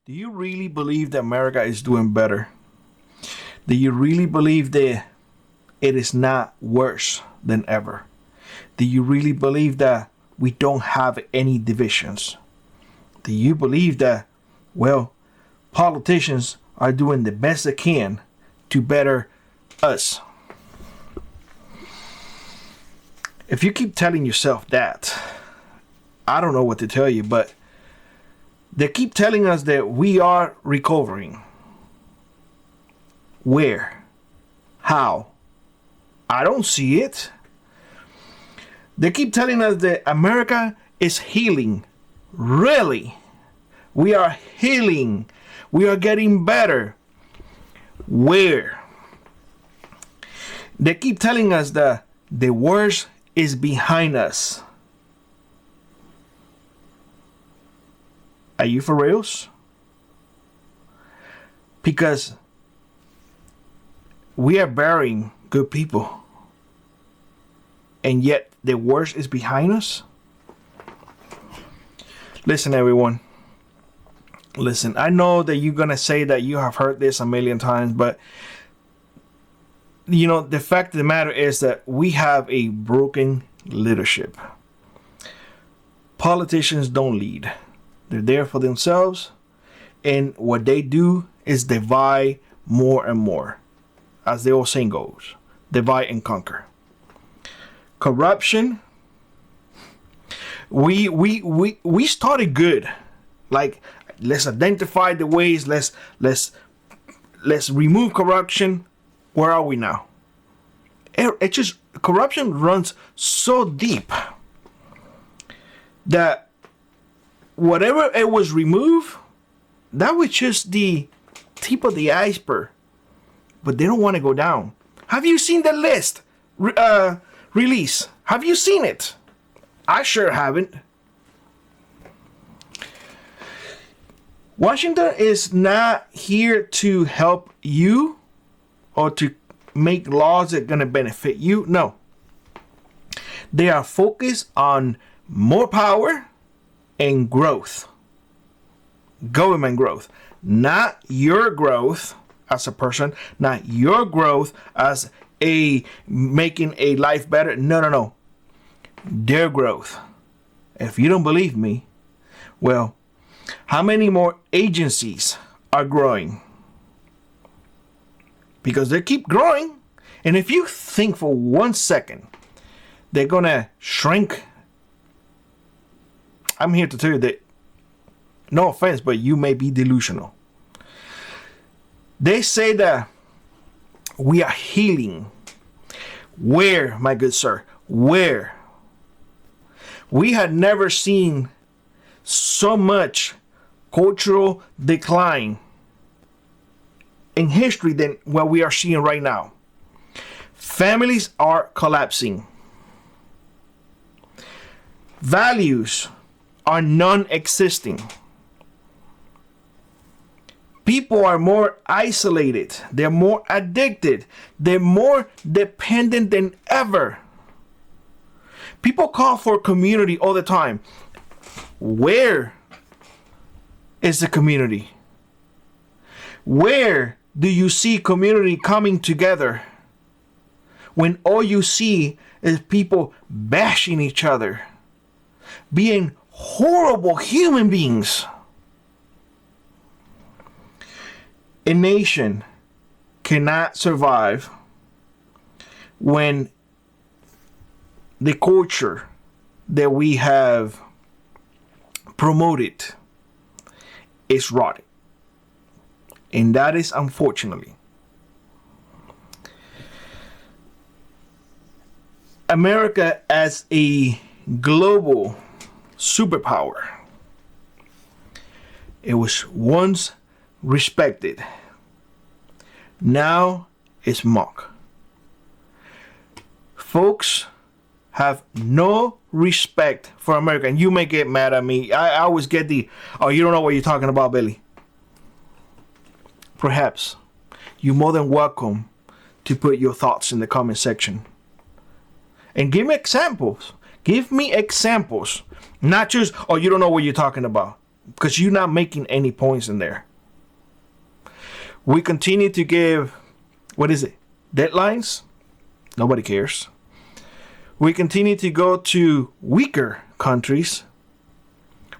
Do you really believe that America is doing better? Do you really believe that it is not worse than ever? Do you really believe that we don't have any divisions? Do you believe that, well, politicians are doing the best they can to better us? If you keep telling yourself that, I don't know what to tell you, but they keep telling us that we are recovering. Where? How? I don't see it. They keep telling us that America is healing. Really? We are healing. We are getting better. Where? They keep telling us that the worst is behind us. Are you for reals? Because we are burying good people, and yet the worst is behind us. Listen, everyone. Listen, I know that you're going to say that you have heard this a million times, but you know, the fact of the matter is that we have a broken leadership. Politicians don't lead. They're there for themselves, and what they do is divide more and more. As the old saying goes, divide and conquer. Corruption. We started good. Like, let's identify the ways. Let's remove corruption. Where are we now? It just, corruption runs so deep that whatever it was removed, that was just the tip of the iceberg. But they don't want to go down. Have you seen the list release? Have you seen it? I sure haven't. Washington is not here to help you or to make laws that are going to benefit you. No. They are focused on more power and growth. Government growth. Not your growth as a person, not your growth as a making a life better. No. Their growth. If you don't believe me, well, how many more agencies are growing? Because they keep growing. And if you think for 1 second they're gonna shrink, I'm here to tell you that, no offense, but you may be delusional. They say that we are healing. Where, my good sir? Where? We had never seen so much cultural decline in history than what we are seeing right now. Families are collapsing. Values are non-existing. People are more isolated. They're more addicted. They're more dependent than ever. People call for community all the time. Where is the community? Where do you see community coming together when all you see is people bashing each other, being horrible human beings? A nation cannot survive when the culture that we have promoted is rotted. And that is unfortunately. America as a global superpower, it was once respected. Now it's mocked. Folks have no respect for America. And you may get mad at me. I always get the, oh, you don't know what you're talking about, Billy. Perhaps. You're more than welcome to put your thoughts in the comment section. And give me examples. Give me examples. Not just, oh, you don't know what you're talking about. because you're not making any points in there. We continue to give, deadlines? Nobody cares. We continue to go to weaker countries.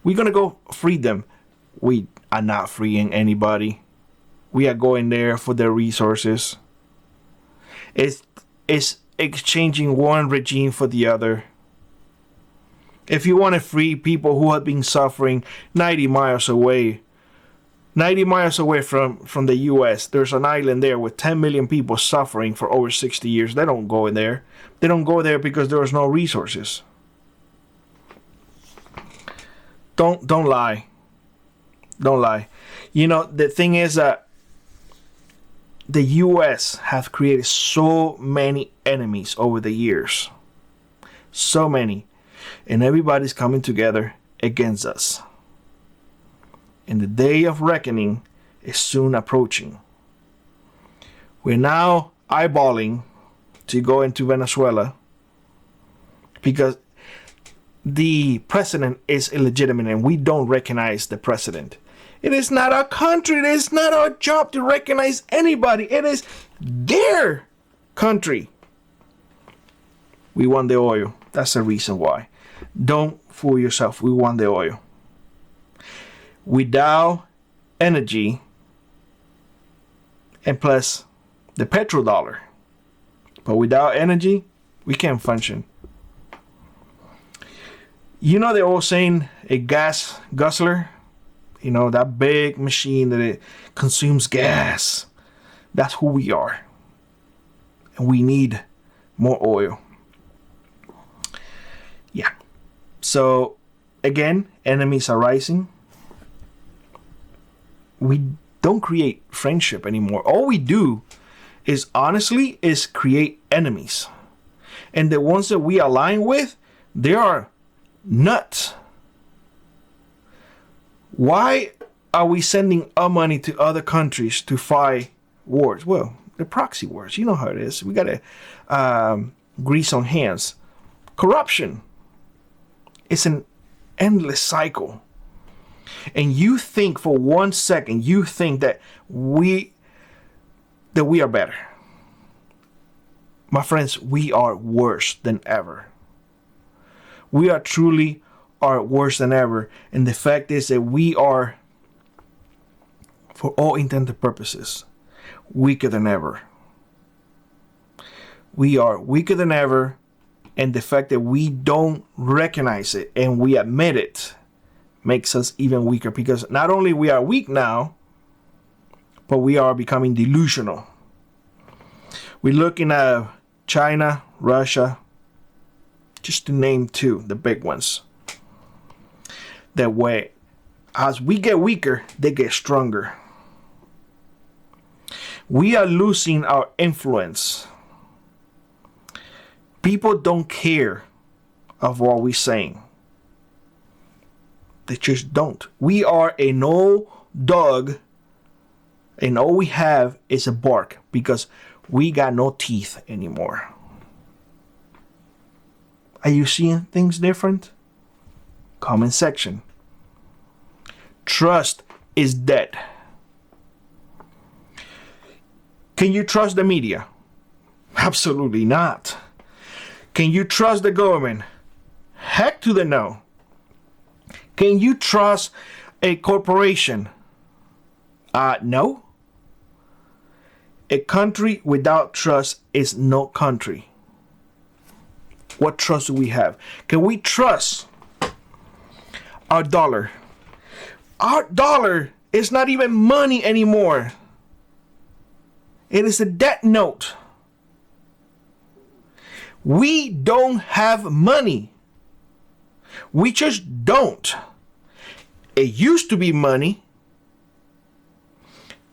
We're going to go free them. We are not freeing anybody. We are going there for their resources. It's exchanging one regime for the other. If you want to free people who have been suffering 90 miles away from the U.S., there's an island there with 10 million people suffering for over 60 years. They don't go in there. They don't go there because there's no resources. Don't lie. Don't lie. You know, the thing is that the U.S. have created so many enemies over the years. So many. And everybody's coming together against us. And the day of reckoning is soon approaching. We're now eyeballing to go into Venezuela because the president is illegitimate and we don't recognize the president. It is not our country. It is not our job to recognize anybody. It is their country. We want the oil. That's the reason why. Don't fool yourself. We want the oil. Without energy and plus the petrodollar. But without energy, we can't function. You know they're all saying a gas guzzler? You know, that big machine that it consumes gas. That's who we are. And we need more oil. Yeah. So, again, enemies are rising. We don't create friendship anymore. All we do is, honestly, is create enemies. And the ones that we align with, they are nuts. Why are we sending our money to other countries to fight wars? Well, the proxy wars. You know how it is. We got to grease on hands. Corruption. It's an endless cycle. And you think for 1 second, you think that we are better. My friends, we are worse than ever. We are truly worse than ever. And the fact is that we are, for all intents and purposes, weaker than ever. We are weaker than ever. And the fact that we don't recognize it and we admit it makes us even weaker, because not only we are weak now, but we are becoming delusional. We're looking at China, Russia, just to name two, the big ones. That way, as we get weaker, they get stronger. We are losing our influence. People don't care of what we're saying. They just don't. We are an old dog, and all we have is a bark because we got no teeth anymore. Are you seeing things different? Comment section. Trust is dead. Can you trust the media? Absolutely not. Can you trust the government? Heck to the no. Can you trust a corporation? No. A country without trust is no country. What trust do we have? Can we trust our dollar? Our dollar is not even money anymore. It is a debt note. We don't have money. We just don't. It used to be money.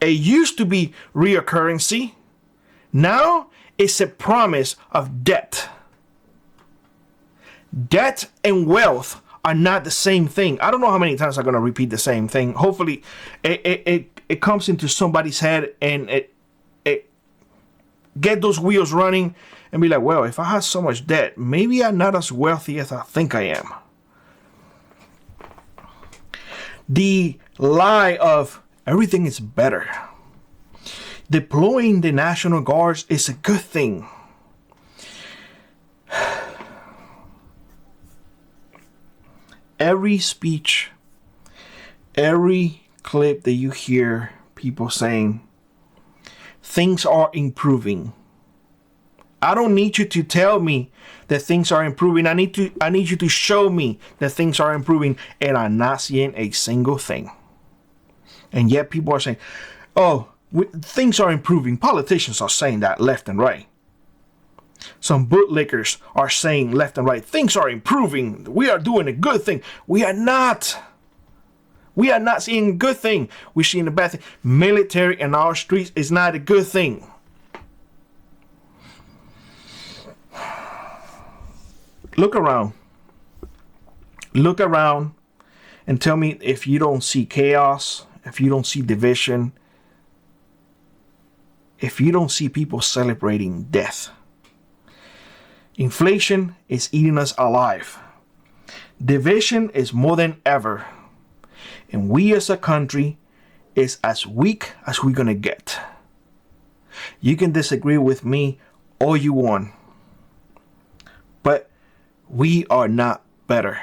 It used to be real currency. Now it's a promise of debt. Debt and wealth are not the same thing. I don't know how many times I'm going to repeat the same thing. Hopefully it comes into somebody's head and it get those wheels running and be like, well, if I have so much debt, maybe I'm not as wealthy as I think I am. The lie of everything is better. Deploying the National Guards is a good thing. Every speech, every clip that you hear people saying, things are improving. I don't need you to tell me that things are improving. I need you to show me that things are improving, and I'm not seeing a single thing. And yet people are saying, oh, things are improving. Politicians are saying that left and right. Some bootlickers are saying left and right, things are improving. We are doing a good thing. We are not. We are not seeing a good thing. We're seeing a bad thing. Military in our streets is not a good thing. Look around. Look around and tell me if you don't see chaos, if you don't see division, if you don't see people celebrating death. Inflation is eating us alive. Division is more than ever. And we as a country is as weak as we're gonna get. You can disagree with me all you want, but we are not better.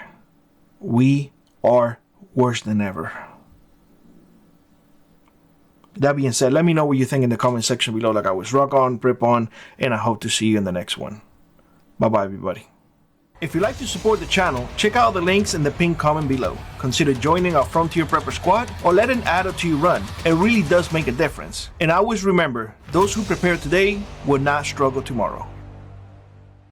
We are worse than ever. That being said, let me know what you think in the comment section below. Like I was, rock on, rip on, and I hope to see you in the next one. Bye-bye, everybody. If you'd like to support the channel, check out the links in the pinned comment below. Consider joining our Frontier Prepper Squad or let an ad to you run. It really does make a difference. And always remember, those who prepare today will not struggle tomorrow.